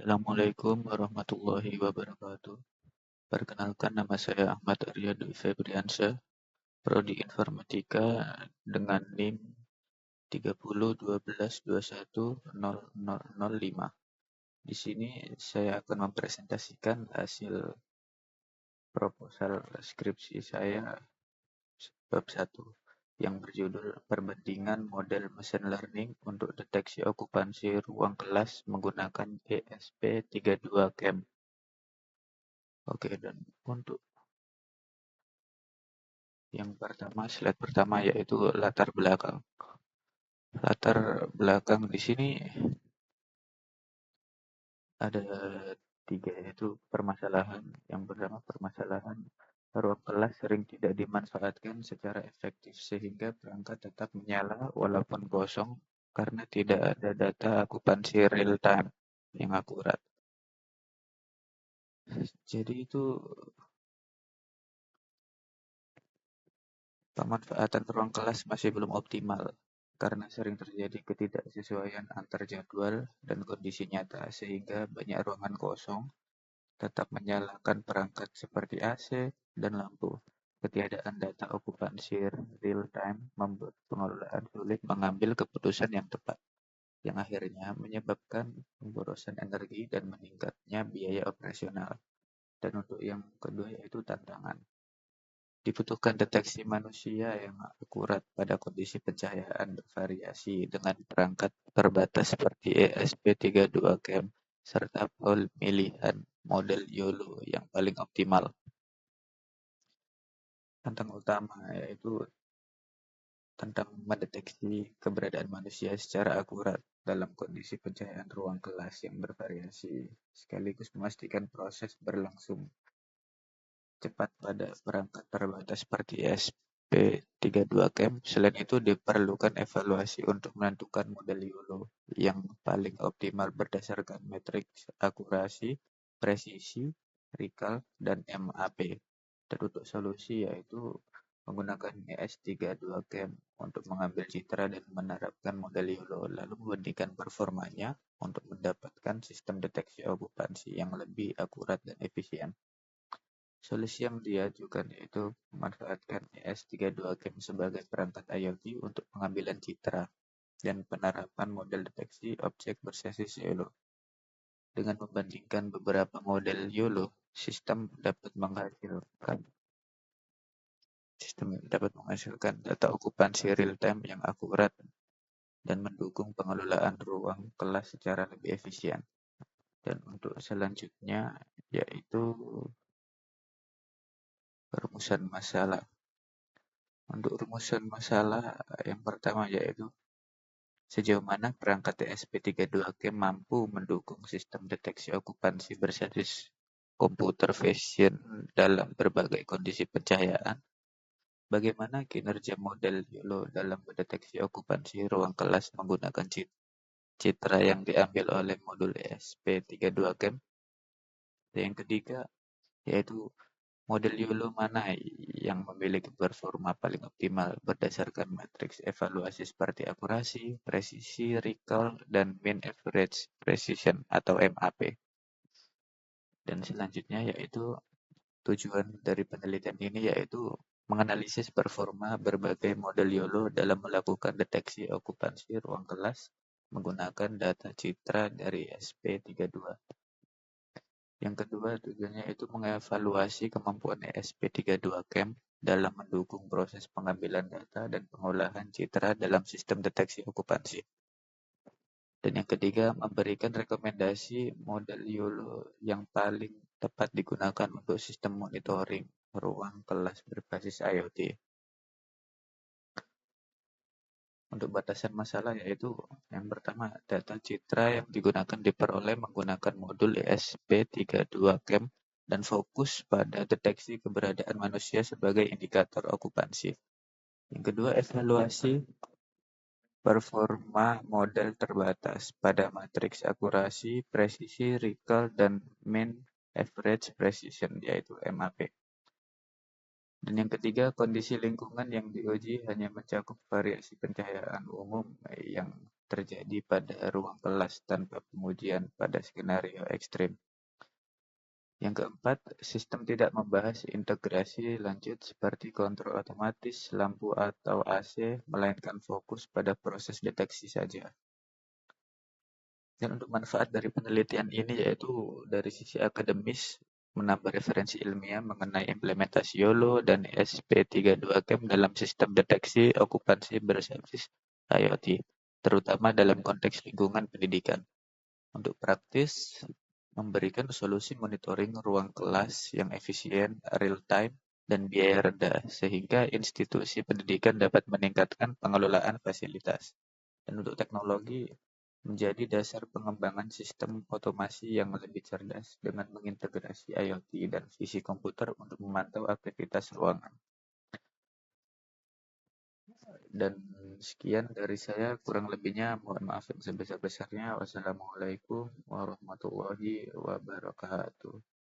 Assalamualaikum warahmatullahi wabarakatuh. Perkenalkan, nama saya Ahmad Arya Dwi Febriansyah, Prodi Informatika dengan NIM 301212100005. Di sini saya akan mempresentasikan hasil proposal skripsi saya bab 1 yang berjudul Perbandingan Model Machine Learning untuk Deteksi Okupansi Ruang Kelas menggunakan ESP32CAM. Oke, dan untuk yang pertama, slide pertama yaitu latar belakang. Latar belakang di sini ada 3, yaitu permasalahan. Yang pertama, permasalahan ruang kelas sering tidak dimanfaatkan secara efektif sehingga perangkat tetap menyala walaupun kosong karena tidak ada data akupansi real time yang akurat. Jadi itu pemanfaatan ruang kelas masih belum optimal karena sering terjadi ketidaksesuaian antar jadwal dan kondisi nyata sehingga banyak ruangan kosong tetap menyalakan perangkat seperti AC dan lampu. Ketiadaan data okupansi real time membuat pengelolaan sulit mengambil keputusan yang tepat, yang akhirnya menyebabkan pemborosan energi dan meningkatnya biaya operasional. Dan untuk yang kedua yaitu tantangan. Dibutuhkan deteksi manusia yang akurat pada kondisi pencahayaan bervariasi dengan perangkat terbatas seperti ESP32CAM serta pemilihan model YOLO yang paling optimal. Tantangan utama yaitu tentang mendeteksi keberadaan manusia secara akurat dalam kondisi pencahayaan ruang kelas yang bervariasi, sekaligus memastikan proses berlangsung cepat pada perangkat terbatas seperti ESP32CAM. Selain itu, diperlukan evaluasi untuk menentukan model YOLO yang paling optimal berdasarkan matriks akurasi, presisi, recall, dan MAP. Dan untuk solusi yaitu menggunakan ES32CAM untuk mengambil citra dan menerapkan model YOLO, lalu membandingkan performanya untuk mendapatkan sistem deteksi okupansi yang lebih akurat dan efisien. Solusi yang diajukan yaitu memanfaatkan ES32CAM sebagai perangkat IoT untuk pengambilan citra dan penerapan model deteksi objek berbasis YOLO. Dengan membandingkan beberapa model YOLO, sistem dapat menghasilkan data okupansi real time yang akurat dan mendukung pengelolaan ruang kelas secara lebih efisien. Dan untuk selanjutnya yaitu rumusan masalah. Untuk rumusan masalah yang pertama yaitu sejauh mana perangkat ESP32CAM mampu mendukung sistem deteksi okupansi berbasis computer vision dalam berbagai kondisi pencahayaan. Bagaimana kinerja model YOLO dalam mendeteksi okupansi ruang kelas menggunakan citra yang diambil oleh modul ESP32CAM. Dan yang ketiga yaitu model YOLO mana yang memiliki performa paling optimal berdasarkan matriks evaluasi seperti akurasi, presisi, recall, dan mean average precision atau MAP. Dan selanjutnya yaitu tujuan dari penelitian ini yaitu menganalisis performa berbagai model YOLO dalam melakukan deteksi okupansi ruang kelas menggunakan data citra dari SP32. Yang kedua, tujuannya itu mengevaluasi kemampuan ESP32CAM dalam mendukung proses pengambilan data dan pengolahan citra dalam sistem deteksi okupansi. Dan yang ketiga, memberikan rekomendasi model YOLO yang paling tepat digunakan untuk sistem monitoring ruang kelas berbasis IoT. Untuk batasan masalah yaitu yang pertama, data citra yang digunakan diperoleh menggunakan modul ESP32CAM dan fokus pada deteksi keberadaan manusia sebagai indikator okupansi. Yang kedua, evaluasi performa model terbatas pada matriks akurasi, presisi, recall, dan mean average precision yaitu MAP. Dan yang ketiga, kondisi lingkungan yang diuji hanya mencakup variasi pencahayaan umum yang terjadi pada ruang kelas tanpa pengujian pada skenario ekstrim. Yang keempat, sistem tidak membahas integrasi lanjut seperti kontrol otomatis, lampu atau AC, melainkan fokus pada proses deteksi saja. Dan untuk manfaat dari penelitian ini yaitu dari sisi akademis, menambah referensi ilmiah mengenai implementasi YOLO dan SP32CAM dalam sistem deteksi okupansi berbasis IoT, terutama dalam konteks lingkungan pendidikan. Untuk praktis, memberikan solusi monitoring ruang kelas yang efisien, real-time, dan biaya rendah, sehingga institusi pendidikan dapat meningkatkan pengelolaan fasilitas. Dan untuk teknologi, menjadi dasar pengembangan sistem otomasi yang lebih cerdas dengan mengintegrasi IoT dan visi komputer untuk memantau aktivitas ruangan. Dan sekian dari saya, kurang lebihnya mohon maaf yang sebesar-besarnya. Wassalamualaikum warahmatullahi wabarakatuh.